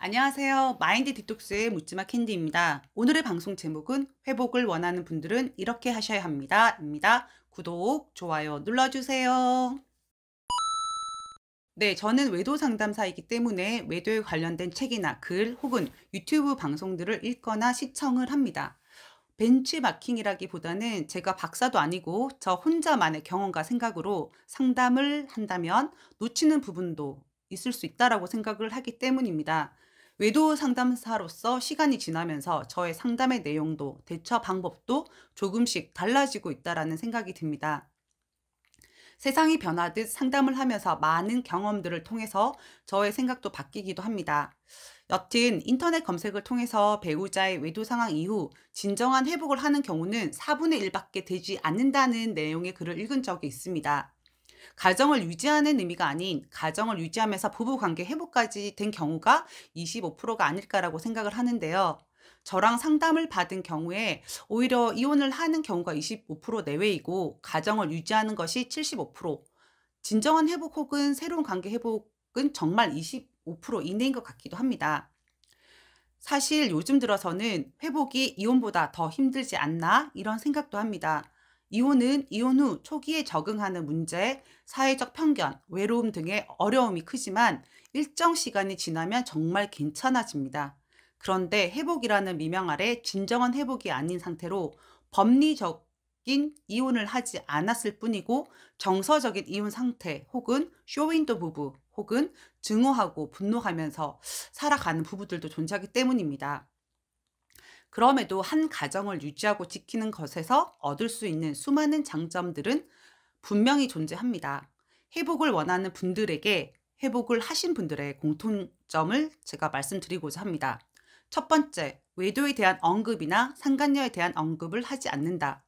안녕하세요. 마인드 디톡스의 묻지마 캔디입니다. 오늘의 방송 제목은 회복을 원하는 분들은 이렇게 하셔야 합니다. 입니다. 구독, 좋아요 눌러주세요. 네, 저는 외도 상담사이기 때문에 외도에 관련된 책이나 글 혹은 유튜브 방송들을 읽거나 시청을 합니다. 벤치마킹이라기보다는 제가 박사도 아니고 저 혼자만의 경험과 생각으로 상담을 한다면 놓치는 부분도 있을 수 있다라고 생각을 하기 때문입니다. 외도 상담사로서 시간이 지나면서 저의 상담의 내용도 대처 방법도 조금씩 달라지고 있다라는 생각이 듭니다. 세상이 변하듯 상담을 하면서 많은 경험들을 통해서 저의 생각도 바뀌기도 합니다. 여튼 인터넷 검색을 통해서 배우자의 외도 상황 이후 진정한 회복을 하는 경우는 4분의 1밖에 되지 않는다는 내용의 글을 읽은 적이 있습니다. 가정을 유지하는 의미가 아닌 가정을 유지하면서 부부관계 회복까지 된 경우가 25%가 아닐까라고 생각을 하는데요. 저랑 상담을 받은 경우에 오히려 이혼을 하는 경우가 25% 내외이고 가정을 유지하는 것이 75%, 진정한 회복 혹은 새로운 관계 회복은 정말 25% 이내인 것 같기도 합니다. 사실 요즘 들어서는 회복이 이혼보다 더 힘들지 않나 이런 생각도 합니다. 이혼은 이혼 후 초기에 적응하는 문제, 사회적 편견, 외로움 등의 어려움이 크지만 일정 시간이 지나면 정말 괜찮아집니다. 그런데 회복이라는 미명 아래 진정한 회복이 아닌 상태로 법리적인 이혼을 하지 않았을 뿐이고 정서적인 이혼 상태 혹은 쇼윈도 부부 혹은 증오하고 분노하면서 살아가는 부부들도 존재하기 때문입니다. 그럼에도 한 가정을 유지하고 지키는 것에서 얻을 수 있는 수많은 장점들은 분명히 존재합니다. 회복을 원하는 분들에게 회복을 하신 분들의 공통점을 제가 말씀드리고자 합니다. 첫 번째, 외도에 대한 언급이나 상간녀에 대한 언급을 하지 않는다.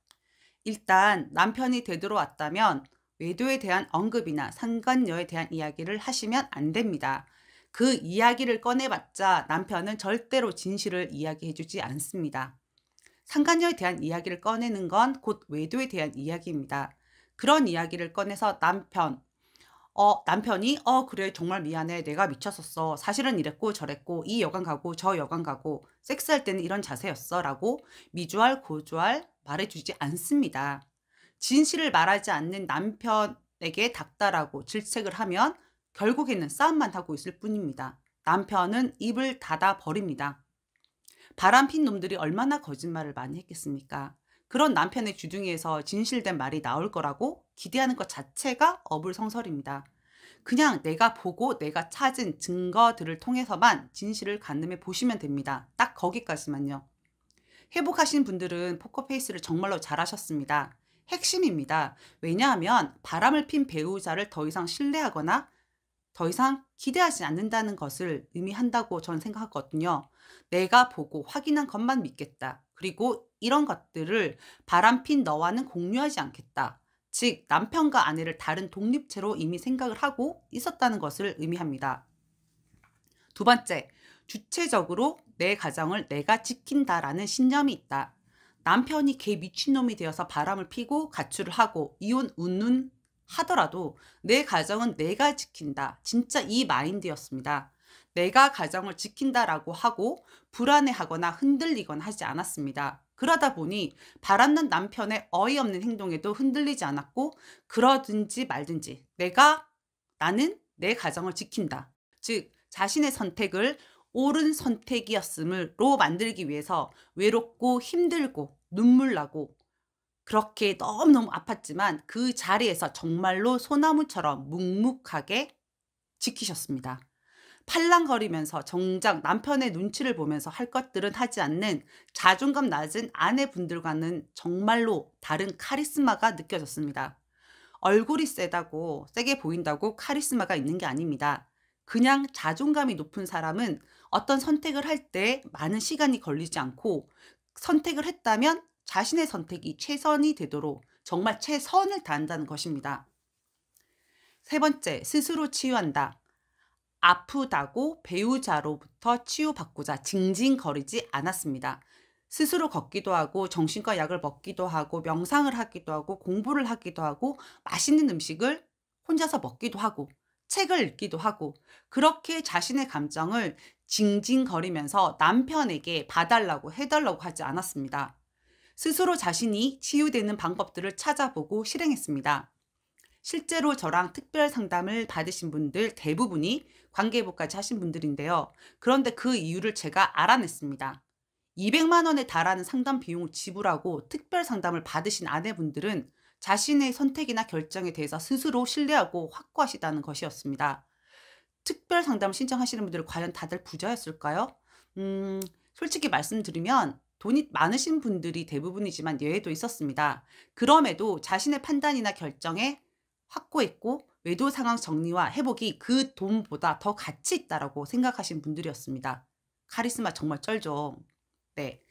일단 남편이 되돌아왔다면 외도에 대한 언급이나 상간녀에 대한 이야기를 하시면 안 됩니다. 그 이야기를 꺼내봤자 남편은 절대로 진실을 이야기해주지 않습니다. 상간녀에 대한 이야기를 꺼내는 건 곧 외도에 대한 이야기입니다. 그런 이야기를 꺼내서 남편이 그래 정말 미안해 내가 미쳤었어 사실은 이랬고 저랬고 이 여관 가고 저 여관 가고 섹스할 때는 이런 자세였어 라고 미주알 고주알 말해주지 않습니다. 진실을 말하지 않는 남편에게 닥달하고 질책을 하면 결국에는 싸움만 하고 있을 뿐입니다. 남편은 입을 닫아 버립니다. 바람핀 놈들이 얼마나 거짓말을 많이 했겠습니까? 그런 남편의 주둥이에서 진실된 말이 나올 거라고 기대하는 것 자체가 어불성설입니다. 그냥 내가 보고 내가 찾은 증거들을 통해서만 진실을 가늠해 보시면 됩니다. 딱 거기까지만요. 회복하신 분들은 포커페이스를 정말로 잘하셨습니다. 핵심입니다. 왜냐하면 바람을 핀 배우자를 더 이상 신뢰하거나 더 이상 기대하지 않는다는 것을 의미한다고 저는 생각하거든요. 내가 보고 확인한 것만 믿겠다. 그리고 이런 것들을 바람핀 너와는 공유하지 않겠다. 즉 남편과 아내를 다른 독립체로 이미 생각을 하고 있었다는 것을 의미합니다. 두 번째, 주체적으로 내 가정을 내가 지킨다라는 신념이 있다. 남편이 개 미친놈이 되어서 바람을 피고 가출을 하고 이혼 운운 하더라도 내 가정은 내가 지킨다. 진짜 이 마인드였습니다. 내가 가정을 지킨다라고 하고 불안해하거나 흔들리거나 하지 않았습니다. 그러다 보니 바람난 남편의 어이없는 행동에도 흔들리지 않았고 그러든지 말든지 나는 내 가정을 지킨다. 즉 자신의 선택을 옳은 선택이었음으로 만들기 위해서 외롭고 힘들고 눈물 나고 그렇게 너무너무 아팠지만 그 자리에서 정말로 소나무처럼 묵묵하게 지키셨습니다. 팔랑거리면서 정작 남편의 눈치를 보면서 할 것들은 하지 않는 자존감 낮은 아내분들과는 정말로 다른 카리스마가 느껴졌습니다. 얼굴이 세게 보인다고 카리스마가 있는 게 아닙니다. 그냥 자존감이 높은 사람은 어떤 선택을 할 때 많은 시간이 걸리지 않고 선택을 했다면 자신의 선택이 최선이 되도록 정말 최선을 다한다는 것입니다. 세 번째, 스스로 치유한다. 아프다고 배우자로부터 치유받고자 징징거리지 않았습니다. 스스로 걷기도 하고 정신과 약을 먹기도 하고 명상을 하기도 하고 공부를 하기도 하고 맛있는 음식을 혼자서 먹기도 하고 책을 읽기도 하고 그렇게 자신의 감정을 징징거리면서 남편에게 봐달라고 해달라고 하지 않았습니다. 스스로 자신이 치유되는 방법들을 찾아보고 실행했습니다. 실제로 저랑 특별 상담을 받으신 분들 대부분이 관계회복까지 하신 분들인데요. 그런데 그 이유를 제가 알아냈습니다. 200만 원에 달하는 상담 비용을 지불하고 특별 상담을 받으신 아내분들은 자신의 선택이나 결정에 대해서 스스로 신뢰하고 확고하시다는 것이었습니다. 특별 상담을 신청하시는 분들은 과연 다들 부자였을까요? 솔직히 말씀드리면 돈이 많으신 분들이 대부분이지만 예외도 있었습니다. 그럼에도 자신의 판단이나 결정에 확고했고 외도 상황 정리와 회복이 그 돈보다 더 가치 있다라고 생각하신 분들이었습니다. 카리스마 정말 쩔죠. 네.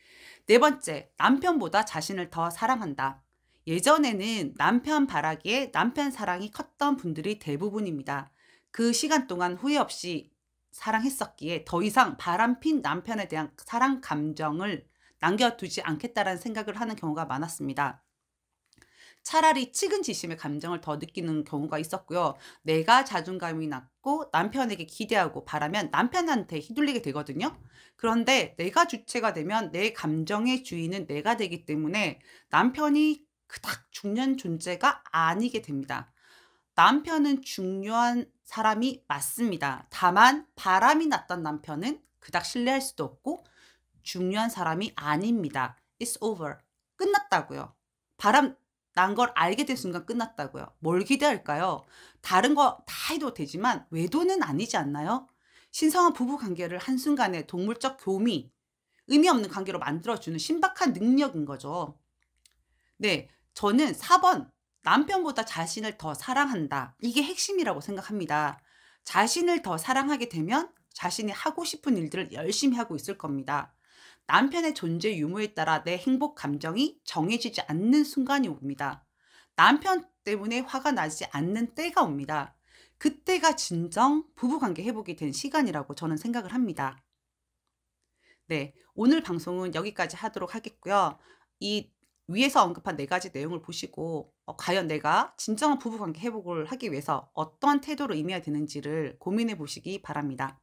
네 번째, 남편보다 자신을 더 사랑한다. 예전에는 남편 바라기에 남편 사랑이 컸던 분들이 대부분입니다. 그 시간 동안 후회 없이 사랑했었기에 더 이상 바람핀 남편에 대한 사랑 감정을 남겨두지 않겠다라는 생각을 하는 경우가 많았습니다. 차라리 측은지심의 감정을 더 느끼는 경우가 있었고요. 내가 자존감이 낮고 남편에게 기대하고 바라면 남편한테 휘둘리게 되거든요. 그런데 내가 주체가 되면 내 감정의 주인은 내가 되기 때문에 남편이 그닥 중요한 존재가 아니게 됩니다. 남편은 중요한 사람이 맞습니다. 다만 바람이 났던 남편은 그닥 신뢰할 수도 없고 중요한 사람이 아닙니다. It's over. 끝났다고요. 바람 난 걸 알게 된 순간 끝났다고요. 뭘 기대할까요? 다른 거 다 해도 되지만 외도는 아니지 않나요? 신성한 부부 관계를 한순간에 동물적 교미, 의미 없는 관계로 만들어주는 신박한 능력인 거죠. 네, 저는 4번 남편보다 자신을 더 사랑한다. 이게 핵심이라고 생각합니다. 자신을 더 사랑하게 되면 자신이 하고 싶은 일들을 열심히 하고 있을 겁니다. 남편의 존재 유무에 따라 내 행복 감정이 정해지지 않는 순간이 옵니다. 남편 때문에 화가 나지 않는 때가 옵니다. 그때가 진정 부부관계 회복이 된 시간이라고 저는 생각을 합니다. 네, 오늘 방송은 여기까지 하도록 하겠고요. 이 위에서 언급한 4가지 내용을 보시고 과연 내가 진정한 부부관계 회복을 하기 위해서 어떠한 태도로 임해야 되는지를 고민해 보시기 바랍니다.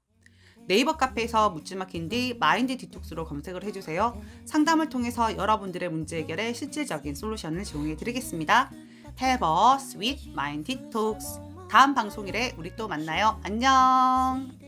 네이버 카페에서 묻지마캔디 마인드 디톡스로 검색을 해주세요. 상담을 통해서 여러분들의 문제 해결에 실질적인 솔루션을 제공해 드리겠습니다. Have a sweet mind detox. 다음 방송일에 우리 또 만나요. 안녕.